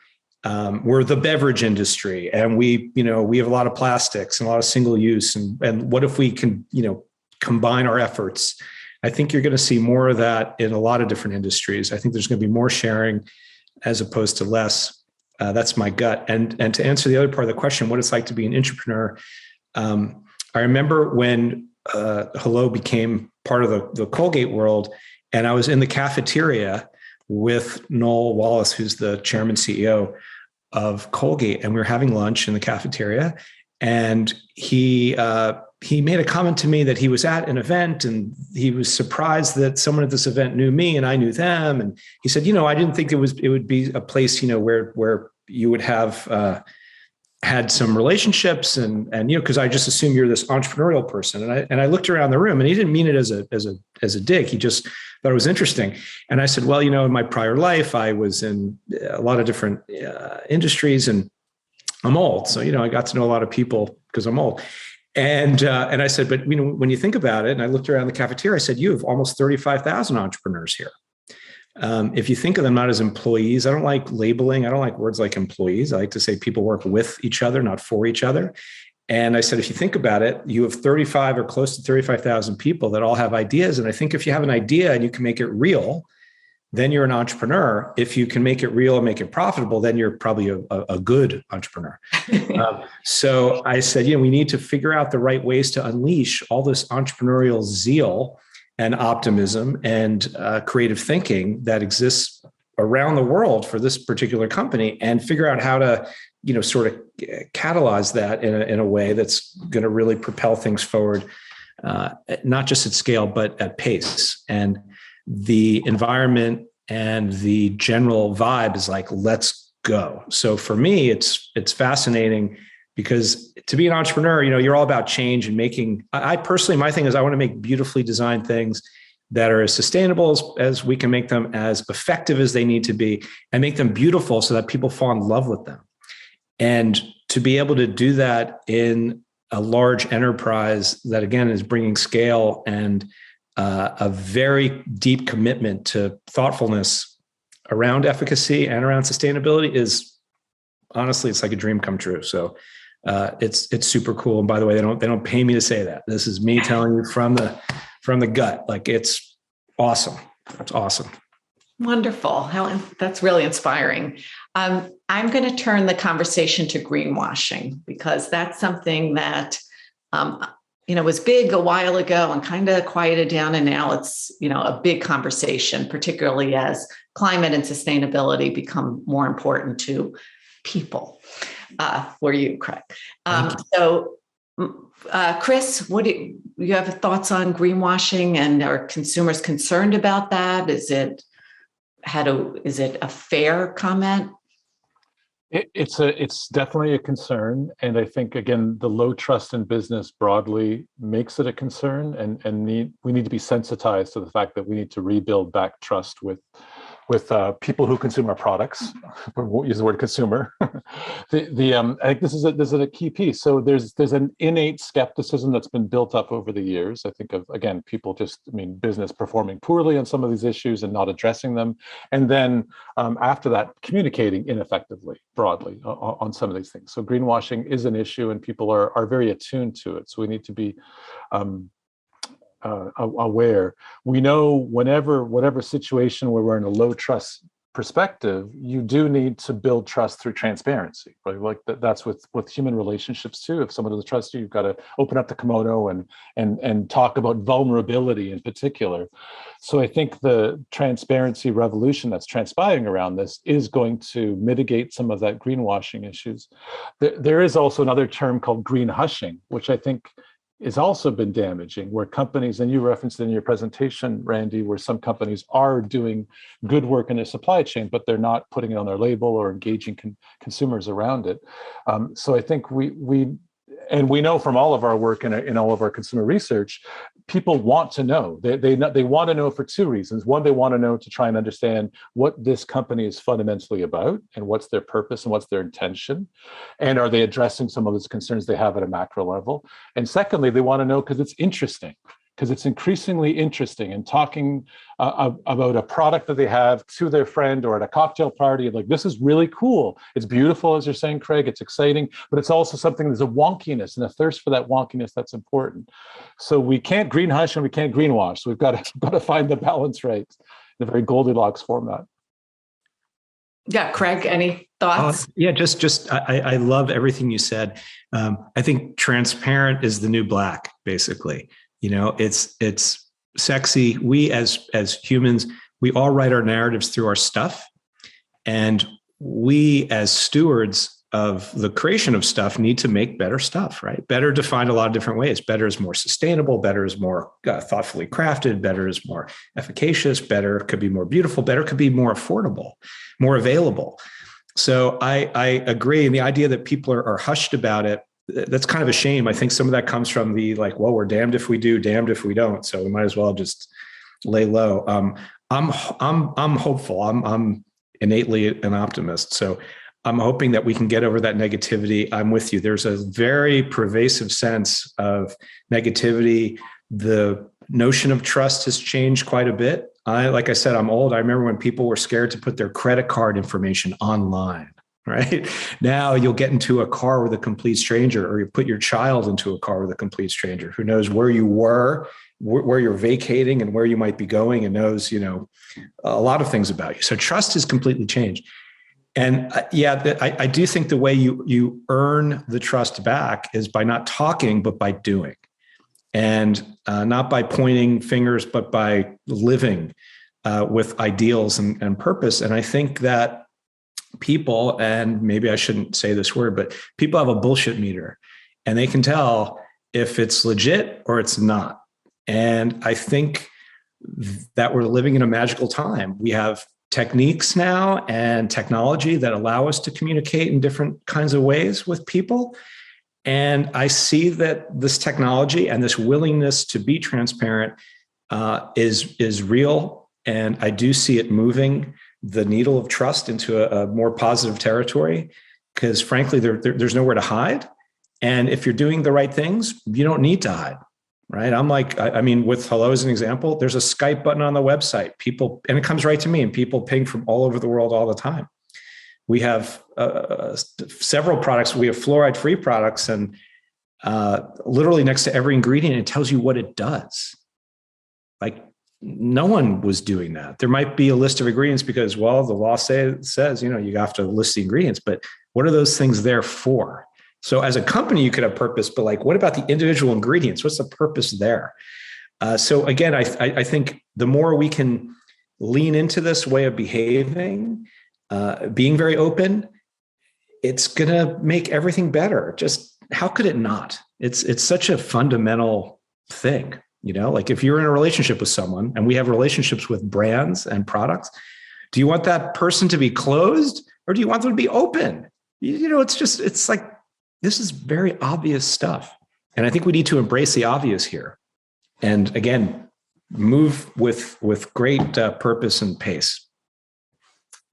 We're the beverage industry, and we have a lot of plastics and a lot of single use. And what if we can, combine our efforts? I think you're going to see more of that in a lot of different industries. I think there's going to be more sharing as opposed to less. That's my gut. And to answer the other part of the question, what it's like to be an entrepreneur. I remember when Hello became part of the Colgate world, and I was in the cafeteria with Noel Wallace, who's the chairman CEO of Colgate, and we were having lunch in the cafeteria, and he made a comment to me that he was at an event and he was surprised that someone at this event knew me and I knew them. And he said, I didn't think it would be a place, where you would have had some relationships and because I just assumed you're this entrepreneurial person. And I looked around the room, and he didn't mean it as a dig. He just thought it was interesting. And I said, well, in my prior life, I was in a lot of different industries, and I'm old. So, I got to know a lot of people because I'm old. And I said, but when you think about it, and I looked around the cafeteria, I said, you have almost 35,000 entrepreneurs here. If you think of them not as employees, I don't like labeling. I don't like words like employees. I like to say people work with each other, not for each other. And I said, if you think about it, you have 35 or close to 35,000 people that all have ideas. And I think if you have an idea and you can make it real, then you're an entrepreneur. If you can make it real and make it profitable, then you're probably a good entrepreneur. So I said, we need to figure out the right ways to unleash all this entrepreneurial zeal and optimism and creative thinking that exists around the world for this particular company, and figure out how to, sort of catalyze that in a way that's going to really propel things forward, not just at scale, but at pace. And the environment and the general vibe is like, let's go. So for me, it's fascinating, because to be an entrepreneur, you're all about change and making. I personally, my thing is I want to make beautifully designed things that are as sustainable as we can make them, as effective as they need to be, and make them beautiful so that people fall in love with them. And to be able to do that in a large enterprise that, again, is bringing scale and a very deep commitment to thoughtfulness around efficacy and around sustainability is, honestly, it's like a dream come true. So it's super cool. And by the way, they don't pay me to say that. This is me telling you from the gut. Like, it's awesome. It's awesome. Wonderful. That's really inspiring. I'm going to turn the conversation to greenwashing, because that's something that was big a while ago and kind of quieted down. And now it's, a big conversation, particularly as climate and sustainability become more important to people. For you, Craig. So, Chris, what do you have thoughts on greenwashing, and are consumers concerned about that? Is it a fair comment? It's definitely a concern, and I think, again, the low trust in business broadly makes it a concern, and we need to be sensitized to the fact that we need to rebuild back trust with people who consume our products. We won't use the word consumer. I think this is a key piece. So there's an innate skepticism that's been built up over the years. I think of, again, people business performing poorly on some of these issues and not addressing them, and then after that, communicating ineffectively broadly on some of these things. So greenwashing is an issue, and people are very attuned to it. So we need to be aware. We know whatever situation where we're in a low trust perspective, you do need to build trust through transparency, right? Like that's with human relationships too. If someone doesn't trust you, you've got to open up the kimono and talk about vulnerability in particular. So I think the transparency revolution that's transpiring around this is going to mitigate some of that greenwashing issues. There is also another term called green hushing, which I think has also been damaging, where companies, and you referenced in your presentation, Randi, where some companies are doing good work in their supply chain, but they're not putting it on their label or engaging consumers around it. So I think we know from all of our work and in all of our consumer research, people want to know. They want to know for two reasons. One, they want to know to try and understand what this company is fundamentally about and what's their purpose and what's their intention. And are they addressing some of those concerns they have at a macro level? And secondly, they want to know because it's interesting, because it's increasingly interesting, and talking about a product that they have to their friend or at a cocktail party, like, this is really cool. It's beautiful, as you're saying, Craig, it's exciting, but it's also something, there's a wonkiness and a thirst for that wonkiness that's important. So we can't green hush and we can't greenwash. So we've got to find the balance right in a very Goldilocks format. Yeah, Craig, any thoughts? Yeah, just I love everything you said. I think transparent is the new black, basically. It's sexy. We as humans, we all write our narratives through our stuff. And we as stewards of the creation of stuff need to make better stuff, right? Better defined a lot of different ways. Better is more sustainable. Better is more thoughtfully crafted. Better is more efficacious. Better could be more beautiful. Better could be more affordable, more available. So I agree. And the idea that people are hushed about it, that's kind of a shame. I think some of that comes from the well, we're damned if we do, damned if we don't. So we might as well just lay low. I'm hopeful. I'm innately an optimist. So I'm hoping that we can get over that negativity. I'm with you. There's a very pervasive sense of negativity. The notion of trust has changed quite a bit. Like I said, I'm old. I remember when people were scared to put their credit card information online. Right now, you'll get into a car with a complete stranger, or you put your child into a car with a complete stranger who knows where you were, where you're vacating, and where you might be going, and knows, a lot of things about you. So trust has completely changed. And I do think the way you earn the trust back is by not talking, but by doing, and not by pointing fingers, but by living with ideals and purpose. And I think that people, and maybe I shouldn't say this word, but people have a bullshit meter, and they can tell if it's legit or it's not. And I think that we're living in a magical time. We have techniques now and technology that allow us to communicate in different kinds of ways with people. And I see that this technology and this willingness to be transparent is real. And I do see it moving the needle of trust into a more positive territory, because frankly, there's nowhere to hide. And if you're doing the right things, you don't need to hide, right? I mean, with Hello as an example, there's a Skype button on the website. People, and it comes right to me, and people ping from all over the world all the time. We have several products. We have fluoride-free products, and literally next to every ingredient, it tells you what it does. Like, no one was doing that. There might be a list of ingredients because, well, the law says, you have to list the ingredients, but what are those things there for? So as a company, you could have purpose, but what about the individual ingredients? What's the purpose there? So again, I think the more we can lean into this way of behaving, being very open, it's going to make everything better. Just how could it not? It's such a fundamental thing. If you're in a relationship with someone, and we have relationships with brands and products, do you want that person to be closed, or do you want them to be open? It's like, this is very obvious stuff. And I think we need to embrace the obvious here. And again, move with great purpose and pace.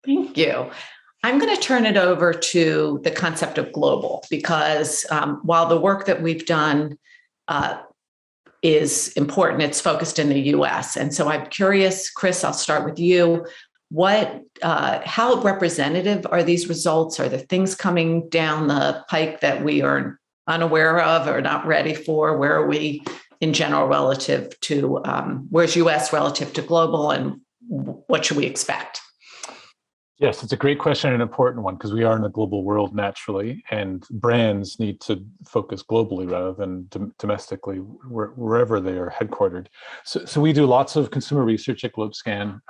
Thank you. I'm going to turn it over to the concept of global, because while the work that we've done is important, it's focused in the US. And so I'm curious, Chris, I'll start with you. How representative are these results? Are there things coming down the pike that we are unaware of or not ready for? Where are we in general relative to, where's US relative to global, and what should we expect? Yes, it's a great question and an important one, because we are in a global world naturally, and brands need to focus globally rather than domestically, wherever they are headquartered. So we do lots of consumer research at GlobeScan.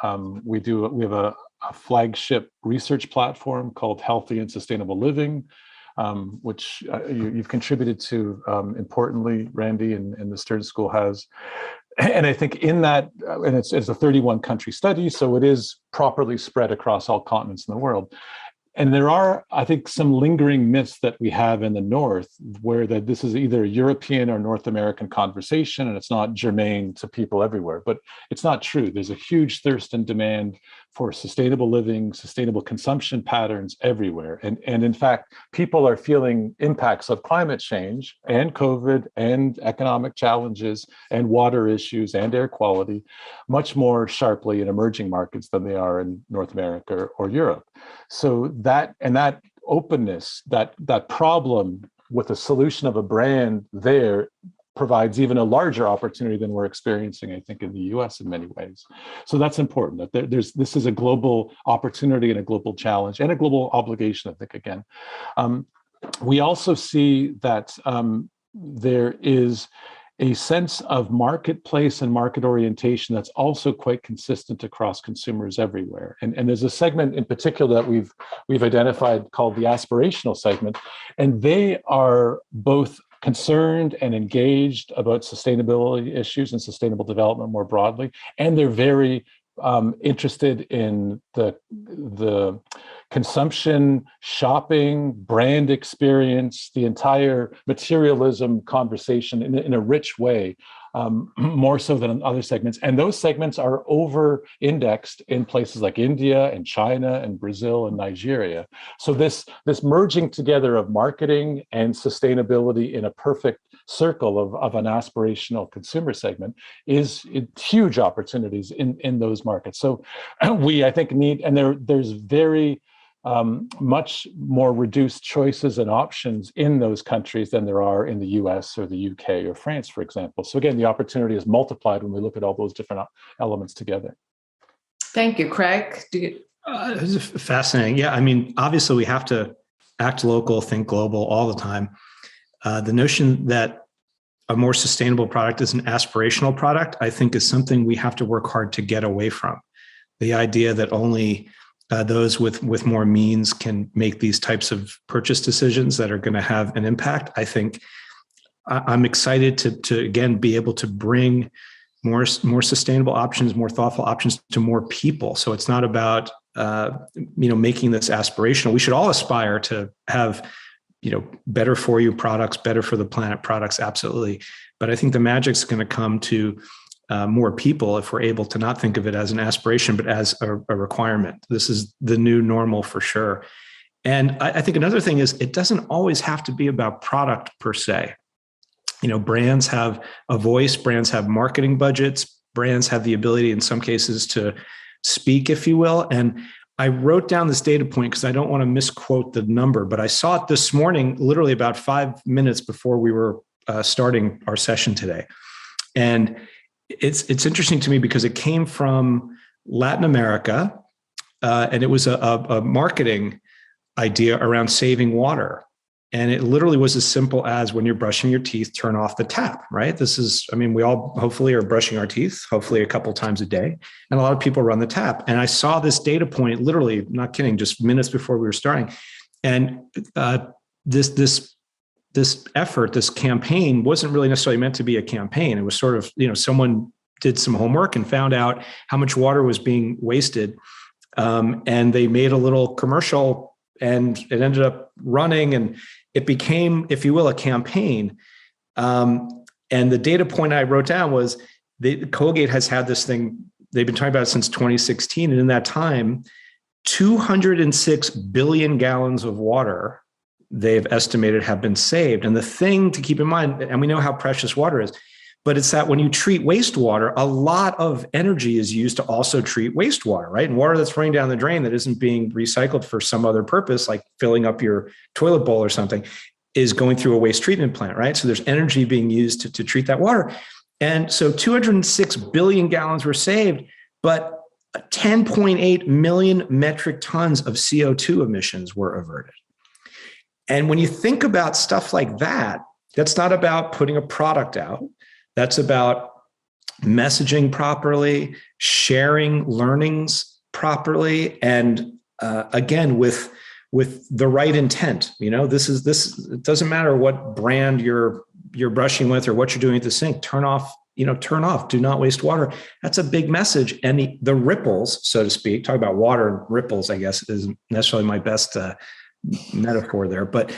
We have a flagship research platform called Healthy and Sustainable Living, which you've contributed to importantly, Randi, and the Stern School has. And I think in that, and it's a 31 country study, so it is properly spread across all continents in the world. And there are, I think, some lingering myths that we have in the North, where that this is either a European or North American conversation, and it's not germane to people everywhere. But it's not true. There's a huge thirst and demand for sustainable living, sustainable consumption patterns everywhere. And in fact, people are feeling impacts of climate change and COVID and economic challenges and water issues and air quality much more sharply in emerging markets than they are in North America or Europe. So that openness, that problem with the solution of a brand there provides even a larger opportunity than we're experiencing, I think, in the US in many ways. So that's important, that this is a global opportunity and a global challenge and a global obligation, I think, again. We also see that there is a sense of marketplace and market orientation that's also quite consistent across consumers everywhere. And there's a segment in particular that we've identified called the aspirational segment, and they are both concerned and engaged about sustainability issues and sustainable development more broadly, and they're very interested in the consumption, shopping, brand experience, the entire materialism conversation in a rich way, more so than in other segments. And those segments are over-indexed in places like India and China and Brazil and Nigeria. So this merging together of marketing and sustainability in a perfect circle of an aspirational consumer segment is huge opportunities in those markets. So we, I think, need, and there's very much more reduced choices and options in those countries than there are in the US or the UK or France, for example. So again, the opportunity is multiplied when we look at all those different elements together. Thank you, Craig. This is fascinating. Yeah, I mean, obviously we have to act local, think global all the time. The notion that a more sustainable product is an aspirational product, I think, is something we have to work hard to get away from. The idea that only those with more means can make these types of purchase decisions that are going to have an impact. I think I'm excited to again be able to bring more sustainable options, more thoughtful options to more people. So it's not about making this aspirational. We should all aspire to have better for you products, better for the planet products, absolutely. But I think the magic's going to come to more people if we're able to not think of it as an aspiration, but as a requirement. This is the new normal for sure. And I think another thing is it doesn't always have to be about product per se. Brands have a voice, brands have marketing budgets, brands have the ability in some cases to speak, if you will. And I wrote down this data point because I don't want to misquote the number, but I saw it this morning, literally about 5 minutes before we were starting our session today. And it's interesting to me because it came from Latin America, and it was a marketing idea around saving water. And it literally was as simple as when you're brushing your teeth, turn off the tap, right? We all hopefully are brushing our teeth, hopefully a couple times a day. And a lot of people run the tap. And I saw this data point, literally, not kidding, just minutes before we were starting. And this effort, this campaign wasn't really necessarily meant to be a campaign. It was sort of, someone did some homework and found out how much water was being wasted. And they made a little commercial and it ended up running and it became, if you will, a campaign. And the data point I wrote down was Colgate has had this thing, they've been talking about it since 2016. And in that time, 206 billion gallons of water they've estimated have been saved. And the thing to keep in mind, and we know how precious water is, but it's that when you treat wastewater, a lot of energy is used to also treat wastewater, right? And water that's running down the drain that isn't being recycled for some other purpose, like filling up your toilet bowl or something, is going through a waste treatment plant, right? So there's energy being used to treat that water. And so 206 billion gallons were saved, but 10.8 million metric tons of CO2 emissions were averted. And when you think about stuff like that, that's not about putting a product out. That's about messaging properly, sharing learnings properly, and again, with the right intent. This it doesn't matter what brand you're brushing with or what you're doing at the sink. Turn off turn off, do not waste water. That's a big message. And the ripples, so to speak, talk about water and ripples, I guess, isn't necessarily my best metaphor there. But,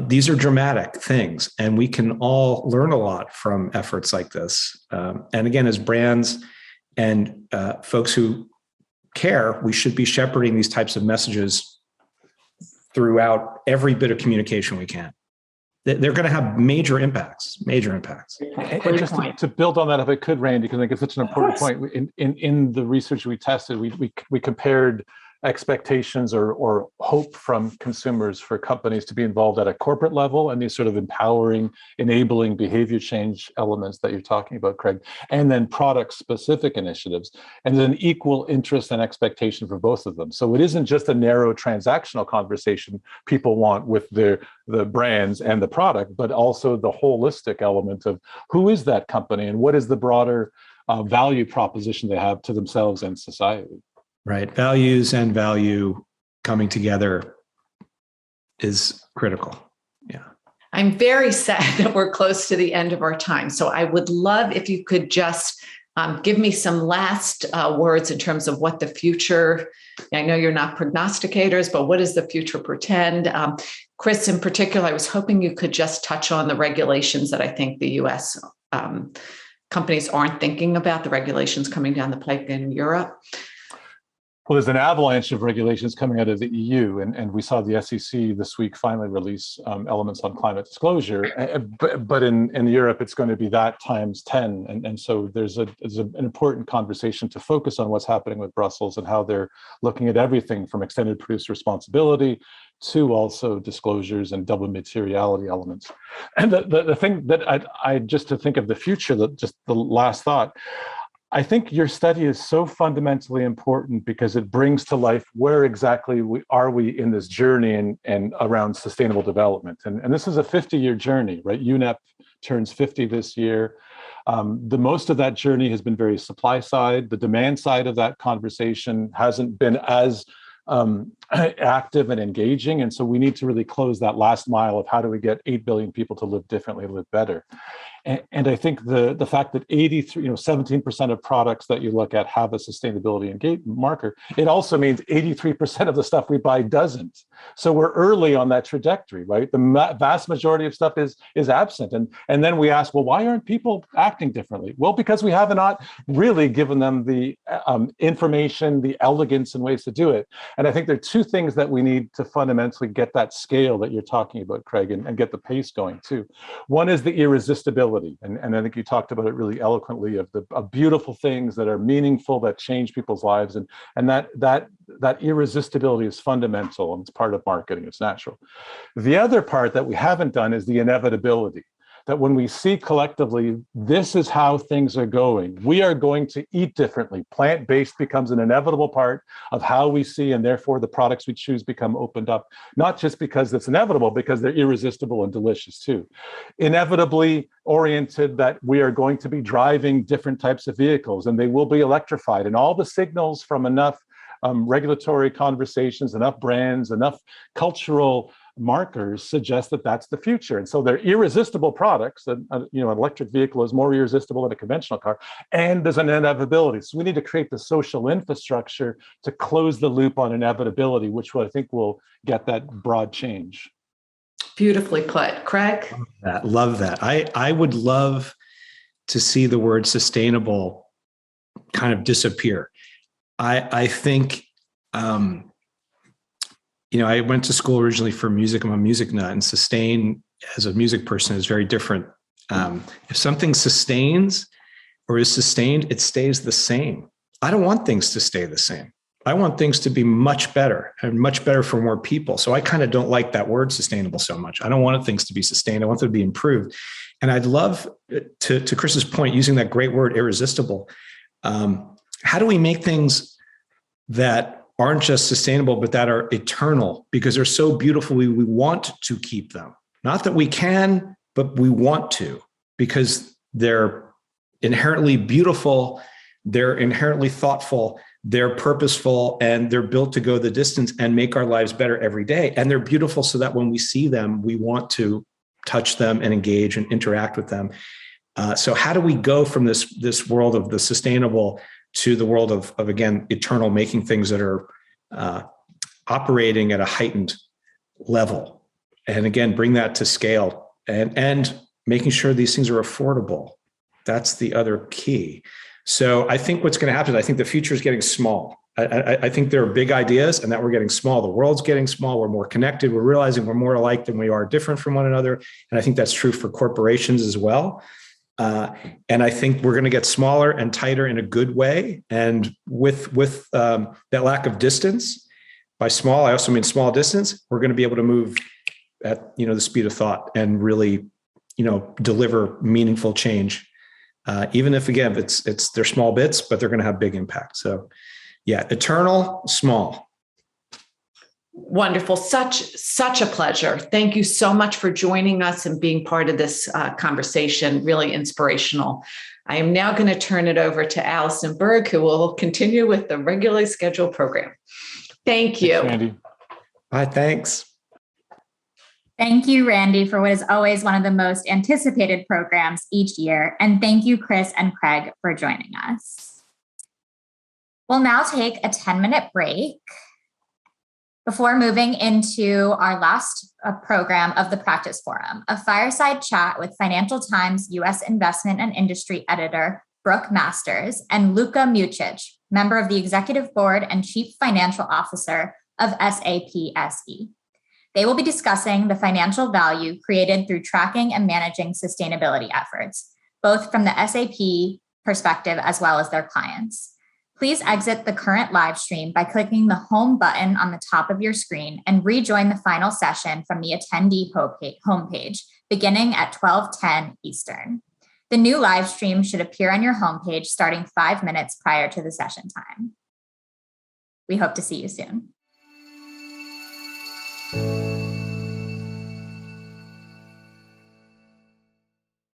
these are dramatic things, and we can all learn a lot from efforts like this. And again, as brands and folks who care, we should be shepherding these types of messages throughout every bit of communication we can. They're going to have major impacts. And just to build on that, if I could, Randy, because I think it's such an important point. In the research we tested, we compared expectations or hope from consumers for companies to be involved at a corporate level and these sort of empowering, enabling behavior change elements that you're talking about, Craig, and then product specific initiatives, and then equal interest and expectation for both of them. So it isn't just a narrow transactional conversation people want with the brands and the product, but also the holistic element of who is that company and what is the broader value proposition they have to themselves and society. Right. Values and value coming together is critical. Yeah. I'm very sad that we're close to the end of our time. So I would love if you could just give me some last words in terms of what the future, I know you're not prognosticators, but what does the future portend? Chris, in particular, I was hoping you could just touch on the regulations that I think the US companies aren't thinking about, the regulations coming down the pike in Europe. Well, there's an avalanche of regulations coming out of the EU, and we saw the SEC this week finally release elements on climate disclosure. But in Europe, it's going to be that times 10. And so there's an important conversation to focus on what's happening with Brussels and how they're looking at everything from extended producer responsibility to also disclosures and double materiality elements. And the thing that I just to think of the future, just the last thought, I think your study is so fundamentally important because it brings to life where exactly are we in this journey and around sustainable development. And this is a 50-year journey, right? UNEP turns 50 this year. The most of that journey has been very supply side. The demand side of that conversation hasn't been as active and engaging. And so we need to really close that last mile of how do we get 8 billion people to live differently, live better. And I think the fact that 17% of products that you look at have a sustainability engagement marker, it also means 83% of the stuff we buy doesn't. So we're early on that trajectory, right? The vast majority of stuff is absent. And then we ask, well, why aren't people acting differently? Well, because we have not really given them the information, the elegance and ways to do it. And I think there are two things that we need to fundamentally get that scale that you're talking about, Craig, and get the pace going too. One is the irresistibility. And I think you talked about it really eloquently of beautiful things that are meaningful, that change people's lives. And that irresistibility is fundamental, and it's part of marketing, it's natural. The other part that we haven't done is the inevitability. That when we see collectively, this is how things are going. We are going to eat differently. Plant-based becomes an inevitable part of how we see, and therefore the products we choose become opened up, not just because it's inevitable, because they're irresistible and delicious too. Inevitably oriented that we are going to be driving different types of vehicles, and they will be electrified. And all the signals from enough regulatory conversations, enough brands, enough cultural markers suggest that that's the future. And so they're irresistible products. An electric vehicle is more irresistible than a conventional car, and there's an inevitability. So we need to create the social infrastructure to close the loop on inevitability, which I think will get that broad change. Beautifully put. Craig? Love that. I would love to see the word sustainable kind of disappear. I think I went to school originally for music. I'm a music nut, and sustain as a music person is very different. If something sustains or is sustained, it stays the same. I don't want things to stay the same. I want things to be much better and much better for more people. So I kind of don't like that word sustainable so much. I don't want things to be sustained. I want them to be improved. And I'd love to Chris's point, using that great word, irresistible. How do we make things that aren't just sustainable, but that are eternal because they're so beautiful, we want to keep them. Not that we can, but we want to, because they're inherently beautiful, they're inherently thoughtful, they're purposeful, and they're built to go the distance and make our lives better every day. And they're beautiful so that when we see them, we want to touch them and engage and interact with them. So how do we go from this world of the sustainable to the world of again, eternal, making things that are operating at a heightened level? And again, bring that to scale and making sure these things are affordable. That's the other key. So I think what's going to happen is I think the future is getting small. I think there are big ideas and that we're getting small. The world's getting small. We're more connected. We're realizing we're more alike than we are different from one another. And I think that's true for corporations as well. And I think we're going to get smaller and tighter in a good way. And with that lack of distance, by small, I also mean small distance, we're going to be able to move at, the speed of thought and really, deliver meaningful change. Even if, again, they're small bits, but they're going to have big impact. So yeah, eternal, small. Wonderful. Such a pleasure. Thank you so much for joining us and being part of this conversation. Really inspirational. I am now going to turn it over to Allison Berg, who will continue with the regularly scheduled program. Thank you. Thanks, Randy. Bye. Thanks. Thank you, Randy, for what is always one of the most anticipated programs each year. And thank you, Chris and Craig, for joining us. We'll now take a 10-minute break before moving into our last program of the Practice Forum, a fireside chat with Financial Times U.S. Investment and Industry Editor Brooke Masters and Luka Mucic, member of the Executive Board and Chief Financial Officer of SAP SE. They will be discussing the financial value created through tracking and managing sustainability efforts, both from the SAP perspective as well as their clients. Please exit the current live stream by clicking the home button on the top of your screen and rejoin the final session from the attendee homepage beginning at 12:10 Eastern. The new live stream should appear on your homepage starting 5 minutes prior to the session time. We hope to see you soon.